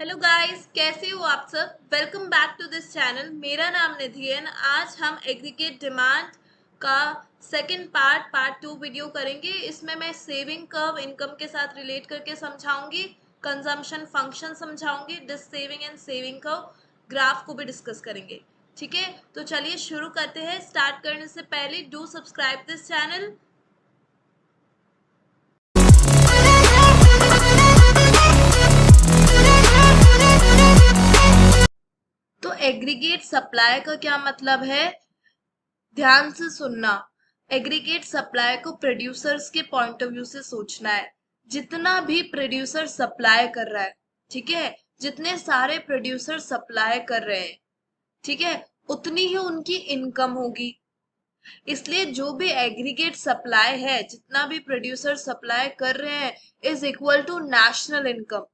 Hello guys, कैसे हो आप सब। Welcome back to this channel. मेरा नाम निधि है। आज हम एग्रीगेट डिमांड का सेकंड पार्ट 2 वीडियो करेंगे। इसमें मैं सेविंग कर्व इनकम के साथ रिलेट करके समझाऊंगी, कंजम्पशन फंक्शन समझाऊंगी, dissaving and saving curve graph को भी डिस्कस करेंगे। ठीक है, तो चलिए शुरू करते हैं। स्टार्ट करने से पहले डू सब्सक्राइब दिस चैनल। तो एग्रीगेट सप्लाई का क्या मतलब है, ध्यान से सुनना। एग्रीगेट सप्लाई को प्रोड्यूसर्स के पॉइंट ऑफ व्यू से सोचना है। जितना भी प्रोड्यूसर सप्लाई कर रहा है, ठीक है, जितने सारे प्रोड्यूसर सप्लाई कर रहे हैं, ठीक है, उतनी ही उनकी इनकम होगी। इसलिए जो भी एग्रीगेट सप्लाई है, जितना भी प्रोड्यूसर सप्लाई कर रहे हैं, is equal to national income.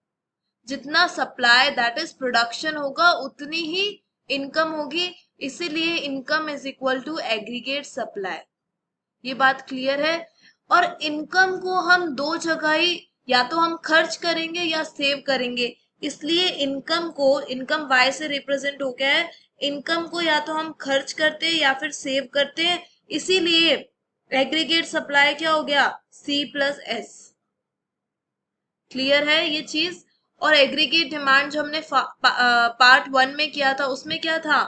जितना सप्लाई दैट इज प्रोडक्शन होगा, उतनी ही इनकम होगी। इसीलिए income is equal to aggregate supply. ये बात क्लियर है। और इनकम को हम दो जगह ही, या तो हम खर्च करेंगे या सेव करेंगे। इसलिए इनकम को, इनकम वाई से रिप्रेजेंट हो गया है। इनकम को या तो हम खर्च करते हैं या फिर सेव करते हैं। इसीलिए एग्रीगेट सप्लाई क्या हो गया, C+S। क्लियर है ये चीज। और एग्रीगेट डिमांड जो हमने पार्ट 1 में किया था, उसमें क्या था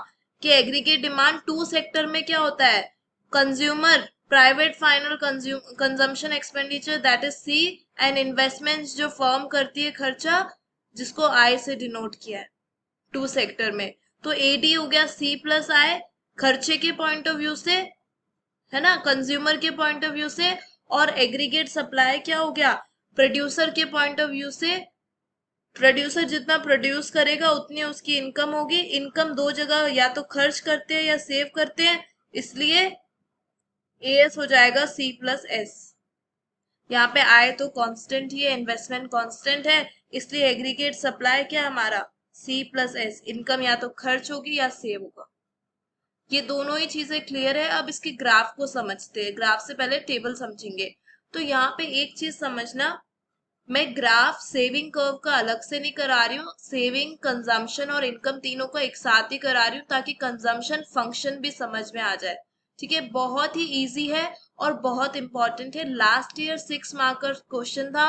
कि एग्रीगेट डिमांड 2 सेक्टर में क्या होता है, consumer private final consumption expenditure that is C, and investments जो फर्म करती है खर्चा, जिसको I से डिनोट किया है 2 सेक्टर में। तो AD हो गया C+I खर्चे के पॉइंट ऑफ व्यू से, है ना, कंज्यूमर के पॉइंट ऑफ व्यू से। और एग्रीगेट सप्लाई क्या हो गया, प्रोड्यूसर के पॉइंट ऑफ व्यू से। प्रोड्यूसर जितना प्रोड्यूस करेगा उतनी उसकी इनकम होगी। इनकम दो जगह, या तो खर्च करते हैं या सेव करते हैं, इसलिए AS हो जाएगा C+S। यहाँ पे आए तो कांस्टेंट ही है, इन्वेस्टमेंट कांस्टेंट है, इसलिए एग्रीगेट सप्लाई क्या हमारा C+S। इनकम या तो खर्च होगी या सेव होगा। ये दोनों ही चीजें क्लियर है। अब इसके ग्राफ को समझते हैं। ग्राफ से पहले टेबल समझेंगे। तो यहाँ पे एक चीज समझना, मैं ग्राफ सेविंग कर्व का अलग से नहीं करा रही हूँ। सेविंग, कंजम्पशन और इनकम तीनों को एक साथ ही करा रही हूँ, ताकि कंजम्पशन फंक्शन भी समझ में आ जाए। ठीक है, बहुत ही इजी है और बहुत इंपॉर्टेंट है। लास्ट ईयर 6 मार्क का क्वेश्चन था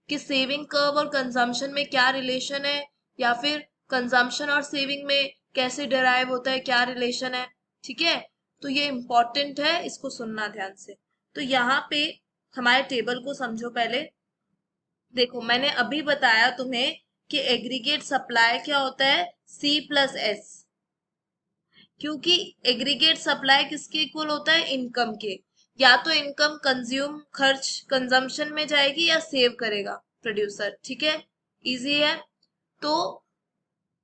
कि सेविंग कर्व और कंजम्पशन में क्या रिलेशन है, या फिर कंजम्पशन और सेविंग में कैसे डिराइव होता है, क्या रिलेशन है। ठीक है, तो ये इंपॉर्टेंट है, इसको सुनना ध्यान से। तो यहाँ पे हमारे टेबल को समझो पहले। देखो, मैंने अभी बताया तुम्हें कि एग्रीगेट सप्लाई क्या होता है, C+S। क्योंकि एग्रीगेट सप्लाई किसके इक्वल होता है, इनकम के। या तो इनकम कंज्यूम, खर्च, कंजम्पशन में जाएगी, या सेव करेगा प्रोड्यूसर। ठीक है, इजी है। तो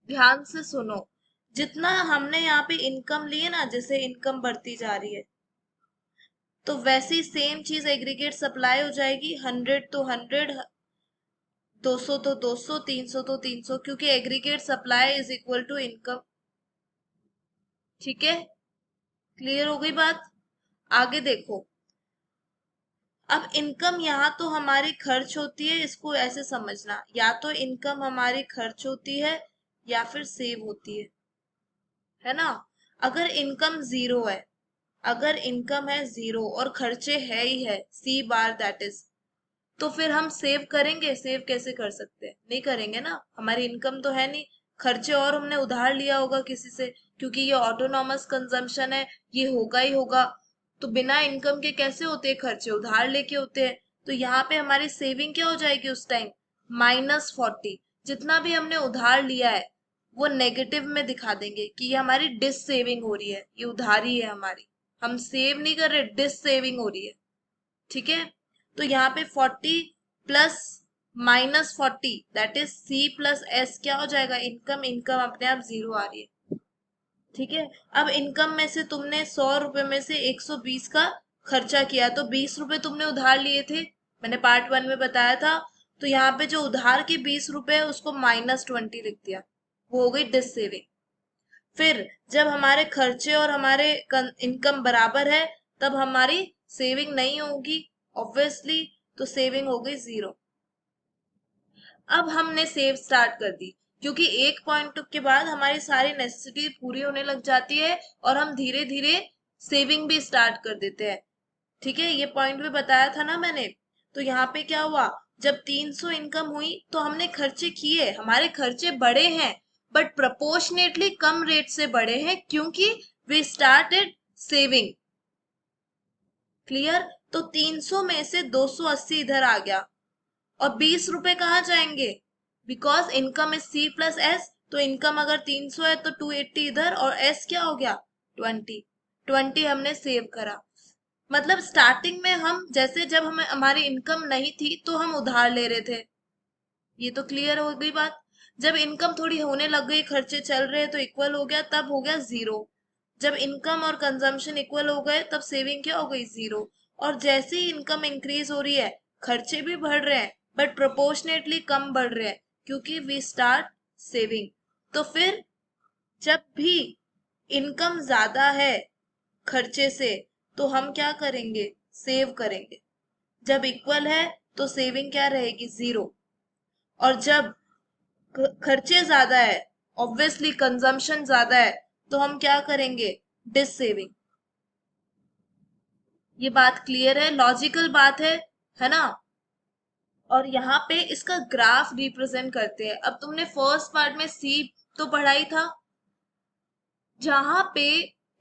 ध्यान से सुनो, जितना हमने यहाँ पे इनकम ली है ना, जैसे इनकम बढ़ती जा रही है, तो वैसी सेम चीज एग्रीगेट सप्लाई हो जाएगी। 100 तो 100, 200 तो 200, 300 तो 300, क्योंकि aggregate supply is equal to income. ठीक है, क्लियर हो गई बात। आगे देखो, अब इनकम यहाँ तो हमारी खर्च होती है, इसको ऐसे समझना, या तो इनकम हमारी खर्च होती है या फिर सेव होती है ना। अगर इनकम जीरो है, अगर इनकम है जीरो और खर्चे है ही है C बार दैट इज, तो फिर हम सेव करेंगे? सेव कैसे कर सकते हैं, नहीं करेंगे ना, हमारी इनकम तो है नहीं। खर्चे और हमने उधार लिया होगा किसी से, क्योंकि ये ऑटोनॉमस कंजम्पशन है, ये होगा ही होगा। तो बिना इनकम के कैसे होते हैं खर्चे, उधार लेके होते हैं। तो यहाँ पे हमारी सेविंग क्या हो जाएगी उस टाइम, -40। जितना भी हमने उधार लिया है वो नेगेटिव में दिखा देंगे कि ये हमारी डिस सेविंग हो रही है, ये उधारी है हमारी, हम सेव नहीं कर रहे, डिस सेविंग हो रही है। ठीक है, तो यहाँ पे 40 प्लस -40 दैट इज C+S क्या हो जाएगा, इनकम। इनकम अपने आप जीरो आ रही है। ठीक है, अब इनकम में से तुमने 100 रुपए में से 120 का खर्चा किया, तो 20 रुपए तुमने उधार लिए थे, मैंने पार्ट 1 में बताया था। तो यहाँ पे जो उधार के 20 रुपए है, उसको -20 लिख दिया, वो हो गई डिस सेविंग। फिर जब हमारे खर्चे और हमारे इनकम बराबर है, तब हमारी सेविंग नहीं होगी ऑब्वियसली, तो सेविंग हो गई जीरो। अब हमने सेव स्टार्ट कर दी, क्योंकि एक पॉइंट के बाद हमारी सारी नेसेसिटी पूरी होने लग जाती है और हम धीरे धीरे सेविंग भी स्टार्ट कर देते हैं। ठीक है, ये पॉइंट भी बताया था ना मैंने। तो यहाँ पे क्या हुआ, जब 300 इनकम हुई तो हमने खर्चे किए, हमारे खर्चे बढ़े हैं बट प्रपोर्शनेटली कम रेट से बढ़े हैं क्योंकि वी स्टार्टेड सेविंग। क्लियर? तो 300 में से 280 इधर आ गया और 20 रुपए कहाँ जाएंगे, because income is C plus S. तो इनकम अगर 300 है तो 280 इधर और एस क्या हो गया 20 हमने सेव करा। मतलब स्टार्टिंग में हम जैसे जब हमें हमारी इनकम नहीं थी तो हम उधार ले रहे थे, ये तो क्लियर हो गई बात। जब इनकम थोड़ी होने लग गई, खर्चे चल रहे तो इक्वल हो गया, तब हो गया जीरो। जब इनकम और कंजम्पशन इक्वल हो गए तब सेविंग क्या हो गई जीरो। और जैसे ही इनकम इंक्रीज हो रही है खर्चे भी बढ़ रहे हैं बट प्रोपोर्शनेटली कम बढ़ रहे हैं क्योंकि वी स्टार्ट सेविंग। तो फिर जब भी इनकम ज्यादा है खर्चे से तो हम क्या करेंगे, सेव करेंगे। जब इक्वल है तो सेविंग क्या रहेगी, जीरो। और जब खर्चे ज्यादा है, ऑब्वियसली कंजम्पशन ज्यादा है, तो हम क्या करेंगे, डिस सेविंग। ये बात क्लियर है, लॉजिकल बात है ना। और यहाँ पे इसका ग्राफ रिप्रेजेंट करते हैं। अब तुमने फर्स्ट पार्ट में सी तो पढ़ा ही था, जहां पे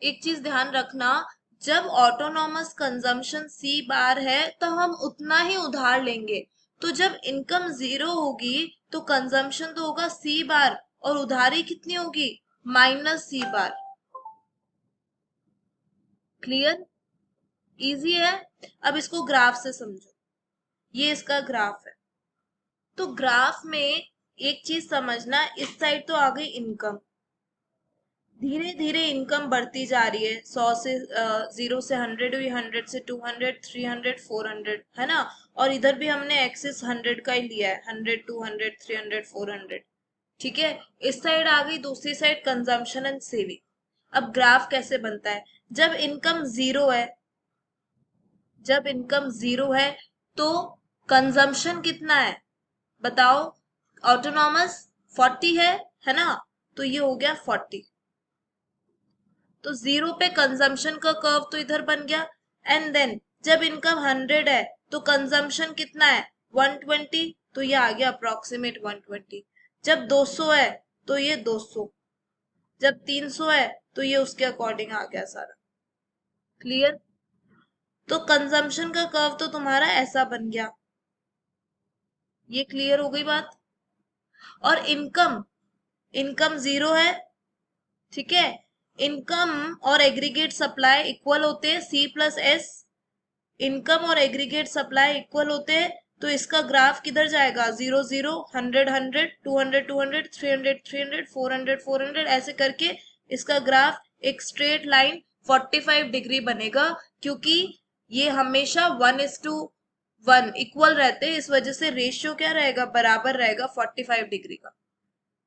एक चीज ध्यान रखना, जब ऑटोनॉमस कंजम्पशन सी बार है तो हम उतना ही उधार लेंगे। तो जब इनकम जीरो होगी तो कंजम्पशन तो होगा सी बार और उधारी कितनी होगी, माइनस सी बार। क्लियर? इजी है। अब इसको ग्राफ से समझो, ये इसका ग्राफ है। तो ग्राफ में एक चीज समझना, इस साइड तो आ गई इनकम, धीरे धीरे इनकम बढ़ती जा रही है, 100 से 0 से 100 हुई, 100 से 200, 300, 400, है ना। और इधर भी हमने एक्सिस 100 का ही लिया है, 100, 200, 300, 400। ठीक है, इस साइड आ गई, दूसरी साइड कंजम्पशन एंड सेविंग। अब ग्राफ कैसे बनता है, जब इनकम जीरो है, जब इनकम जीरो है तो कंजम्पशन कितना है बताओ, ऑटोनॉमस 40 है ना। तो ये हो गया 40। तो जीरो पे कंजम्पशन का कर्व तो इधर बन गया। एंड देन जब इनकम 100 है तो कंजम्पशन कितना है 120, तो ये आ गया अप्रोक्सीमेट 120। जब 200 है तो ये 200, जब 300 है तो ये उसके अकॉर्डिंग आ गया सारा। क्लियर? तो कंजम्पशन का कर्व तो तुम्हारा ऐसा बन गया। ये क्लियर हो गई बात। और इनकम, इनकम जीरो है, ठीक है। इनकम और एग्रीगेट सप्लाई इक्वल होते हैं, सी प्लस एस। इनकम और एग्रीगेट सप्लाई इक्वल होते हैं तो इसका ग्राफ किधर जाएगा, 0 0, 100 100, 200 200, 300 300, 400 400, ऐसे करके इसका ग्राफ एक स्ट्रेट लाइन 45 डिग्री बनेगा। क्योंकि ये हमेशा 1:1 इक्वल रहते हैं, इस वजह से रेशियो क्या रहेगा, बराबर रहेगा 45 डिग्री का।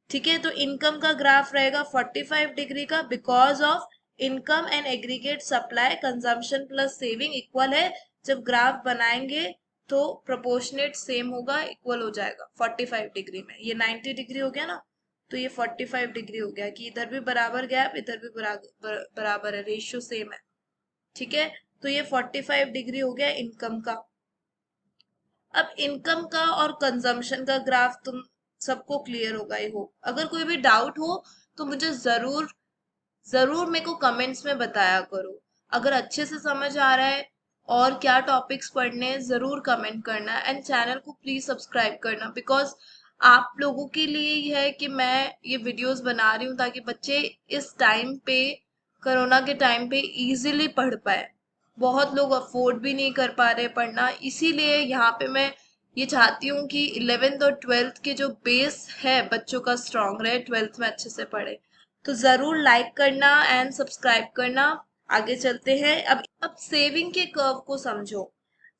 ठीक है, तो इनकम का ग्राफ रहेगा 45 डिग्री का, because of income and aggregate supply consumption plus saving equal है। जब ग्राफ बनाएंगे तो प्रोपोर्शनेट सेम होगा, इक्वल हो जाएगा 45 डिग्री में। ये 90 डिग्री हो गया ना, तो ये 45 डिग्री हो गया कि इधर भी बराबर गैप, इधर भी बराबर है, रेशियो सेम है। ठीक है, तो ये 45 डिग्री हो गया इनकम का। अब इनकम का और कंजम्पशन का ग्राफ तुम सबको क्लियर होगा ही हो। अगर कोई भी डाउट हो तो मुझे जरूर जरूर मेरे को कमेंट्स में बताया करो। अगर अच्छे से समझ आ रहा है और क्या टॉपिक्स पढ़ने हैं जरूर कमेंट करना, एंड चैनल को प्लीज सब्सक्राइब करना, बिकॉज आप लोगों के लिए ही है कि मैं ये वीडियोस बना रही हूँ ताकि बच्चे इस टाइम पे, कोरोना के टाइम पे इजीली पढ़ पाए। बहुत लोग अफोर्ड भी नहीं कर पा रहे पढ़ना, इसीलिए यहाँ पे मैं ये चाहती हूँ कि 11th और 12th के जो बेस है बच्चों का स्ट्रांग रहे, 12th में अच्छे से पढ़े। तो जरूर लाइक करना एंड सब्सक्राइब करना। आगे चलते हैं। अब सेविंग के कर्व को समझो।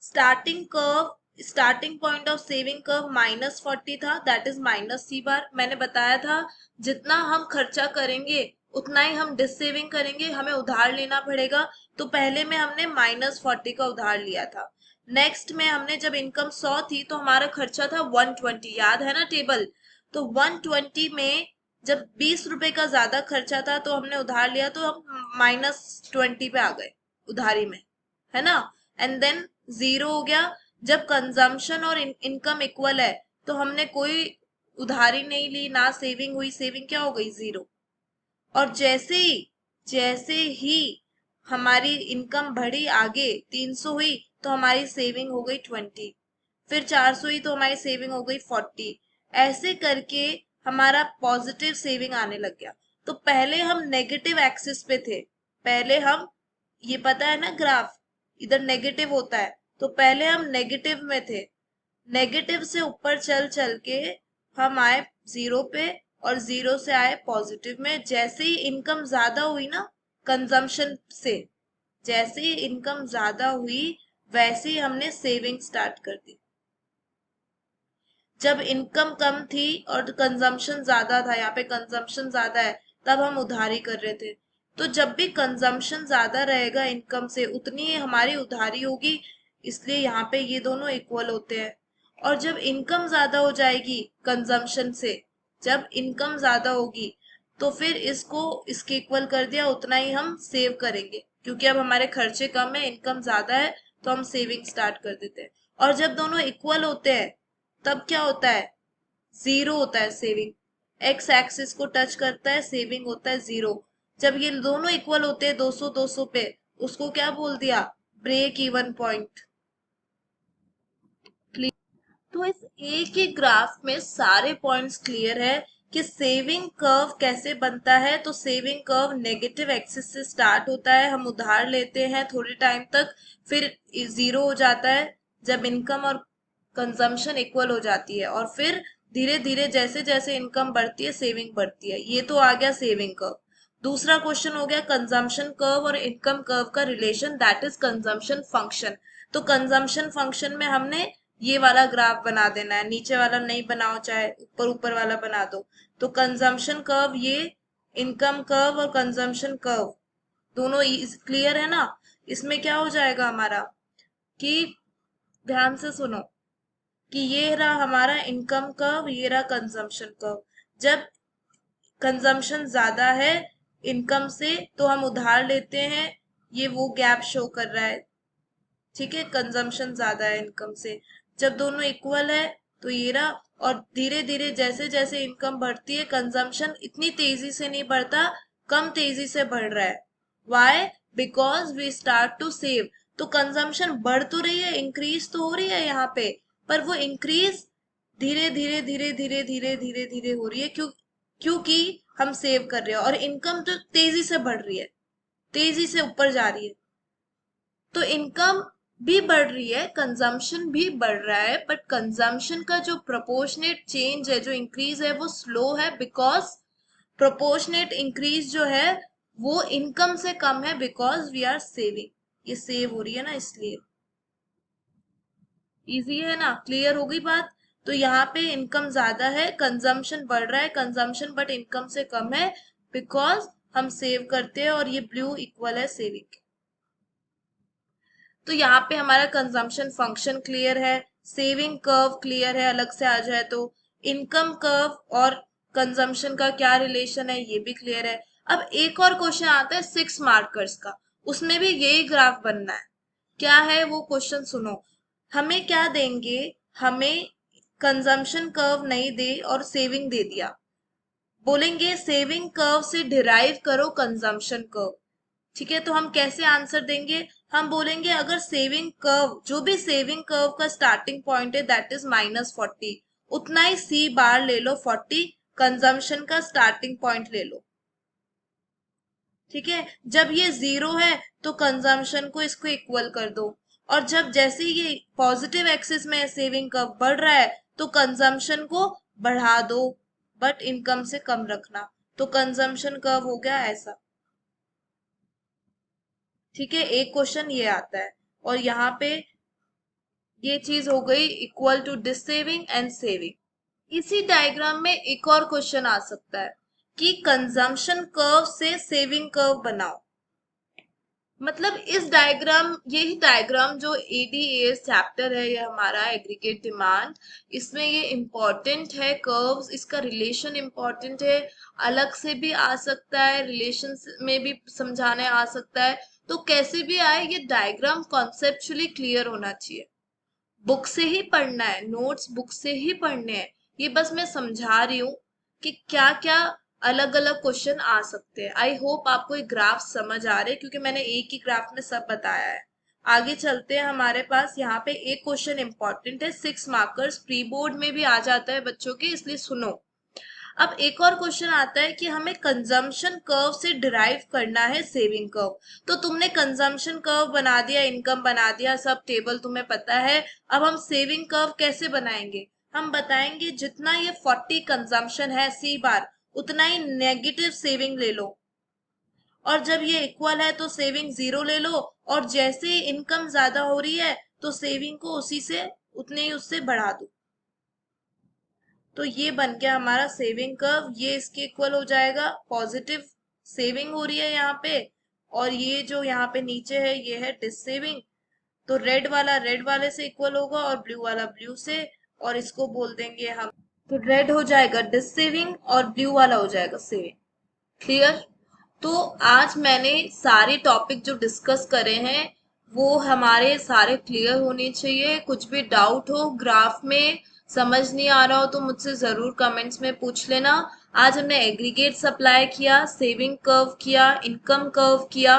Starting curve, starting point of saving curve -40 था, दैट इज माइनस सी बार। मैंने बताया था जितना हम खर्चा करेंगे उतना ही हम डिस सेविंग करेंगे, हमें उधार लेना पड़ेगा। तो पहले में हमने -40 का उधार लिया था। नेक्स्ट में हमने जब इनकम 100 थी तो हमारा खर्चा था 120, याद है ना टेबल। तो 120 में जब 20 रुपए का ज्यादा खर्चा था तो हमने उधार लिया, तो हम -20 पे आ गए उधारी में, है ना। एंड देन जीरो हो गया जब कंजम्पशन और इनकम इक्वल है, तो हमने कोई उधारी नहीं ली, ना सेविंग हुई, सेविंग क्या हो गई, जीरो। और जैसे ही हमारी इनकम बढ़ी आगे 300 हुई तो हमारी सेविंग हो गई 20, फिर 400 हुई तो हमारी सेविंग हो गई 40। ऐसे करके हमारा पॉजिटिव सेविंग आने लग गया। तो पहले हम नेगेटिव एक्सिस पे थे, पहले हम, ये पता है ना ग्राफ इधर नेगेटिव होता है, तो पहले हम नेगेटिव में थे, नेगेटिव से ऊपर चल चल के हम आए जीरो पे, और जीरो से आए पॉजिटिव में। जैसे ही इनकम ज्यादा हुई ना कंजम्पशन से, जैसे ही इनकम ज्यादा हुई वैसे ही हमने सेविंग स्टार्ट कर दी। जब इनकम कम थी और कंजम्पशन ज्यादा था, यहाँ पे कंजम्पशन ज्यादा है, तब हम उधारी कर रहे थे। तो जब भी कंजम्पशन ज्यादा रहेगा इनकम से, उतनी ही हमारी उधारी होगी, इसलिए यहाँ पे ये दोनों इक्वल होते हैं। और जब इनकम ज्यादा हो जाएगी कंजम्पशन से, जब इनकम ज्यादा होगी, तो फिर इसको इसके इक्वल कर दिया, उतना ही हम सेव करेंगे, क्योंकि अब हमारे खर्चे कम है, इनकम ज्यादा है, तो हम सेविंग स्टार्ट कर देते हैं। और जब दोनों इक्वल होते हैं तब क्या होता है, जीरो होता है सेविंग, एक्स एक्सिस को टच करता है, सेविंग होता है जीरो। जब ये दोनों इक्वल होते हैं 200 200 पे, उसको क्या बोल दिया, ब्रेक इवन पॉइंट। तो इस एक ही ग्राफ में सारे पॉइंट्स क्लियर है कि सेविंग कर्व कैसे बनता है। तो सेविंग कर्व नेगेटिव एक्सिस से स्टार्ट होता है, हम उधार लेते हैं थोड़े टाइम तक, फिर जीरो हो जाता है जब इनकम और कंजम्पशन इक्वल हो जाती है, और फिर धीरे धीरे जैसे जैसे इनकम बढ़ती है सेविंग बढ़ती है। ये तो आ गया सेविंग कर्व। दूसरा क्वेश्चन हो गया कंजम्पशन कर्व और इनकम कर्व का relation, that is consumption function. तो कंजम्पशन फंक्शन में हमने ये वाला ग्राफ बना देना है, नीचे वाला नहीं बनाओ, चाहे ऊपर ऊपर वाला बना दो। तो कंजम्पशन कर्व ये, इनकम कर्व और कंजम्पशन कर्व दोनों क्लियर है ना। इसमें क्या हो जाएगा हमारा, कि ध्यान से सुनो, कि ये रहा हमारा इनकम कर्व, ये रहा कंजम्पशन कर्व। जब कंजम्पशन ज्यादा है इनकम से तो हम उधार लेते हैं, ये वो गैप शो कर रहा है, ठीक है, कंजम्पशन ज्यादा है इनकम से। जब दोनों इक्वल है तो ये रहा, और धीरे धीरे जैसे जैसे इनकम बढ़ती है कंजम्पशन इतनी तेजी से नहीं बढ़ता, कम तेजी से बढ़ रहा है। Why, because we start to save. तो कंजम्पशन बढ़ तो रही है, इंक्रीज तो हो रही है यहाँ पे, पर वो इंक्रीज धीरे धीरे धीरे धीरे धीरे धीरे धीरे हो रही है, क्योंकि हम सेव कर रहे हैं, और इनकम तो तेजी से बढ़ रही है, तेजी से ऊपर जा रही है। तो इनकम भी बढ़ रही है, कंजम्पशन भी बढ़ रहा है, बट कंजम्पशन का जो प्रोपोर्शनेट चेंज है, जो इंक्रीज है, वो स्लो है, बिकॉज प्रोपोर्शनेट इंक्रीज जो है वो इनकम से कम है, बिकॉज वी आर सेविंग, ये सेव हो रही है ना, इसलिए। इजी है ना, क्लियर हो गई बात। तो यहाँ पे इनकम ज्यादा है, कंजम्पशन बढ़ रहा है, कंजम्पशन बट इनकम से कम है, बिकॉज हम सेव करते हैं, और ये ब्लू इक्वल है सेविंग। तो यहाँ पे हमारा कंजम्पशन फंक्शन क्लियर है, सेविंग कर्व क्लियर है, अलग से आ जाए तो इनकम कर्व और कंजम्पशन का क्या रिलेशन है ये भी क्लियर है। अब एक और क्वेश्चन आता है 6 मार्कर्स का, उसमें भी यही ग्राफ बनना है। क्या है वो क्वेश्चन, सुनो। हमें क्या देंगे, हमें कंजम्पशन कर्व नहीं दे और सेविंग दे दिया, बोलेंगे सेविंग कर्व से डिराइव करो कंजम्पशन कर्व। ठीक है, तो हम कैसे आंसर देंगे, हम बोलेंगे अगर सेविंग कर्व, जो भी सेविंग कर्व का स्टार्टिंग पॉइंट है दैट इज -40, उतना ही सी बार ले लो 40, कंजम्पशन का स्टार्टिंग पॉइंट ले लो। ठीक है, जब ये जीरो है तो कंजम्पशन को इसको इक्वल कर दो, और जब जैसे ये पॉजिटिव एक्सिस में सेविंग कर्व बढ़ रहा है तो कंजम्पशन को बढ़ा दो, बट इनकम से कम रखना। तो कंजम्पशन कर्व हो गया ऐसा। ठीक है, एक क्वेश्चन ये आता है, और यहाँ पे ये चीज हो गई equal to dissaving and saving. इसी डायग्राम में एक और क्वेश्चन आ सकता है कि कंजम्पशन कर्व से सेविंग कर्व बनाओ। मतलब इस डायग्राम, यही डायग्राम जो एडीएस चैप्टर है, ये हमारा एग्रीगेट डिमांड, इसमें ये इम्पोर्टेंट है। कर्व्स, इसका रिलेशन इम्पोर्टेंट है, अलग से भी आ सकता है, रिलेशन में भी समझाने आ सकता है। तो कैसे भी आए, ये डायग्राम कॉन्सेप्चुअली क्लियर होना चाहिए। बुक से ही पढ़ना है, नोट्स बुक से ही पढ़ने हैं। ये बस मैं समझा रही हूँ कि क्या क्या अलग अलग क्वेश्चन आ सकते हैं। आई होप आपको ये ग्राफ समझ आ रहे हैं, क्योंकि मैंने एक ही ग्राफ में सब बताया है। आगे चलते हैं, हमारे पास यहाँ पे एक क्वेश्चन इंपॉर्टेंट है, 6 मार्कर्स, प्री बोर्ड में भी आ जाता है बच्चों के, इसलिए सुनो। अब एक और क्वेश्चन आता है कि हमें कंजम्पशन कर्व से डिराइव करना है सेविंग कर्व। तो तुमने कंजम्पशन कर्व बना दिया, इनकम बना दिया, सब टेबल तुम्हें पता है। अब हम सेविंग कर्व कैसे बनाएंगे? हम बताएंगे जितना ये 40 कंजम्पशन है सी बार, उतना ही नेगेटिव सेविंग ले लो, और जब ये इक्वल है तो सेविंग 0 ले लो, और जैसे ही इनकम ज्यादा हो रही है तो सेविंग को उसी से, उतने ही उससे बढ़ा दो। तो ये बन गया हमारा सेविंग कर्व, ये इसके इक्वल हो जाएगा, पॉजिटिव सेविंग हो रही है यहाँ पे, और ये जो यहाँ पे नीचे है ये है डिस सेविंग। तो रेड वाला रेड वाले से इक्वल होगा और ब्लू वाला ब्लू से, और इसको बोल देंगे हम, तो रेड हो जाएगा डिस सेविंग और ब्लू वाला हो जाएगा सेविंग। क्लियर? तो आज मैंने सारे टॉपिक जो डिस्कस करे हैं वो हमारे सारे क्लियर होने चाहिए। कुछ भी डाउट हो, ग्राफ में समझ नहीं आ रहा हो, तो मुझसे जरूर कमेंट्स में पूछ लेना। आज हमने एग्रीगेट सप्लाई किया, सेविंग कर्व किया, इनकम कर्व किया,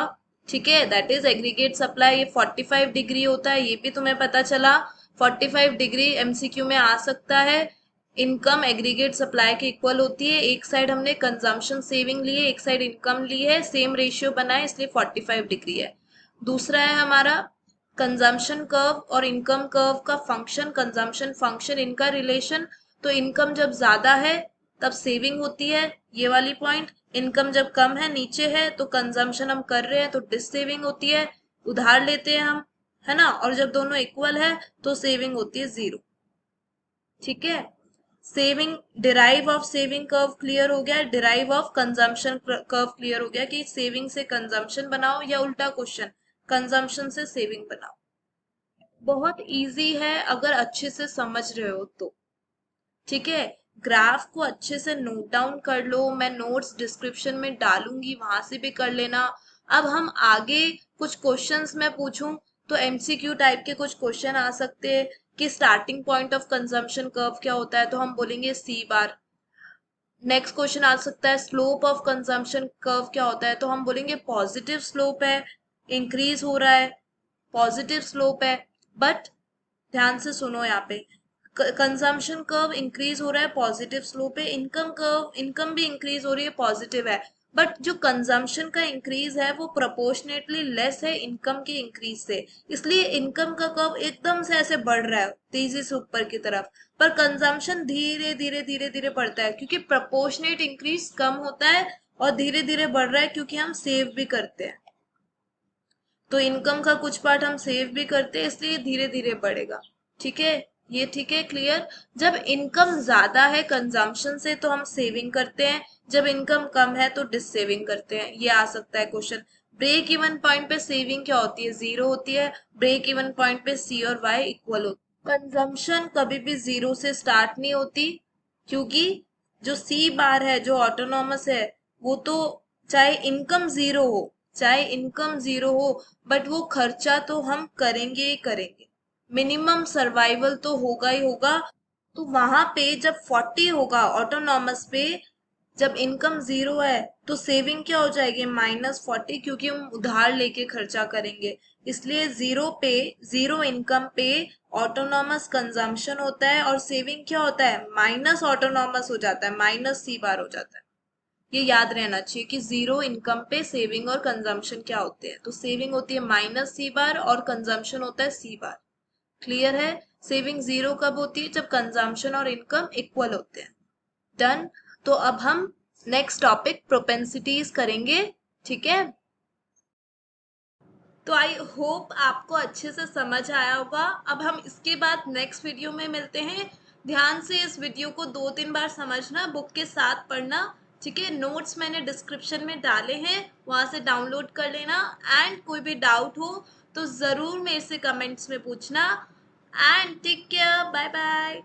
ठीक है, दैट इज एग्रीगेट सप्लाई। ये 45 डिग्री होता है, ये भी तुम्हें पता चला। 45 डिग्री एमसीक्यू में आ सकता है। इनकम एग्रीगेट सप्लाई के इक्वल होती है। एक साइड हमने कंजम्पशन सेविंग ली है, एक साइड इनकम ली है, सेम रेशियो बना है, इसलिए 45 डिग्री है। दूसरा है हमारा कंजम्पशन कर्व और इनकम कर्व का फंक्शन, कंजम्पशन फंक्शन, इनका रिलेशन। तो इनकम जब ज्यादा है तब सेविंग होती है, ये वाली पॉइंट। इनकम जब कम है, नीचे है, तो कंजम्पशन हम कर रहे हैं तो डिस सेविंग होती है, उधार लेते हैं हम, है ना। और जब दोनों इक्वल है तो सेविंग होती है 0, ठीक है। Saving, derive of saving curve clear हो गया, derive of consumption curve clear हो गया कि सेविंग से कंजम्पशन बनाओ, या उल्टा क्वेश्चन, कंजम्पशन से सेविंग बनाओ। बहुत इजी है अगर अच्छे से समझ रहे हो तो, ठीक है। ग्राफ को अच्छे से नोट डाउन कर लो, मैं नोट्स डिस्क्रिप्शन में डालूंगी, वहां से भी कर लेना। अब हम आगे कुछ क्वेश्चंस मैं पूछूं तो एमसीक्यू टाइप के कुछ क्वेश्चन आ सकते हैं कि starting point of consumption curve क्या होता है, तो हम बोलेंगे सी बार। नेक्स्ट क्वेश्चन आ सकता है स्लोप ऑफ कंजम्पशन कर्व क्या होता है, तो हम बोलेंगे पॉजिटिव स्लोप है, इंक्रीज हो रहा है, पॉजिटिव स्लोप है। बट ध्यान से सुनो, यहाँ पे कंजम्पशन कर्व इंक्रीज हो रहा है, पॉजिटिव स्लोप है, इनकम कर्व, इनकम भी इंक्रीज हो रही है, पॉजिटिव है। बट जो कंजम्पशन का इंक्रीज है वो प्रोपोर्शनेटली लेस है इनकम के इंक्रीज से, इसलिए इनकम का कर्व एकदम से ऐसे बढ़ रहा है तेजी से ऊपर की तरफ, पर कंजम्पशन धीरे धीरे धीरे धीरे बढ़ता है, क्योंकि प्रोपोर्शनेट इंक्रीज कम होता है और धीरे धीरे बढ़ रहा है क्योंकि हम सेव भी करते हैं। तो इनकम का कुछ पार्ट हम सेव भी करते हैं, इसलिए धीरे धीरे बढ़ेगा, ठीक है। ये ठीक है, क्लियर। जब इनकम ज्यादा है कंजम्पशन से तो हम सेविंग करते हैं, जब इनकम कम है तो डिस सेविंग करते हैं। ये आ सकता है क्वेश्चन। ब्रेक इवन पॉइंट पे सेविंग क्या होती है? 0 होती है। ब्रेक इवन पॉइंट पे सी और वाई इक्वल होती है। कंजम्पशन कभी भी 0 से स्टार्ट नहीं होती, क्योंकि जो सी बार है, जो ऑटोनॉमस है, वो तो चाहे इनकम 0 हो, चाहे इनकम 0 हो, बट वो खर्चा तो हम करेंगे ही करेंगे, मिनिमम सर्वाइवल तो होगा ही होगा। तो वहां पे जब 40 होगा ऑटोनॉमस पे, जब इनकम 0 है, तो सेविंग क्या हो जाएगी? -40, क्योंकि हम उधार लेके खर्चा करेंगे। इसलिए 0 पे, 0 इनकम पे ऑटोनॉमस कंजम्पशन होता है, और सेविंग क्या होता है? माइनस ऑटोनॉमस हो जाता है, माइनस सी बार हो जाता है। ये याद रहना चाहिए कि 0 इनकम पे सेविंग और कंजम्पशन क्या होते हैं। तो सेविंग होती है -C बार और कंजम्पशन होता है C बार। क्लियर है? सेविंग 0 कब होती है? जब कंजम्पशन और इनकम इक्वल होते हैं। डन। तो अब हम नेक्स्ट टॉपिक प्रोपेंसिटीज करेंगे, ठीक है। तो आई होप आपको अच्छे से समझ आया होगा। अब हम इसके बाद नेक्स्ट वीडियो में मिलते हैं। ध्यान से इस वीडियो को 2-3 बार समझना, बुक के साथ पढ़ना, ठीक है, नोट्स मैंने डिस्क्रिप्शन में डाले हैं, वहां से डाउनलोड कर लेना। एंड कोई भी डाउट हो तो जरूर मेरे से कमेंट्स में पूछना। And take care, bye bye.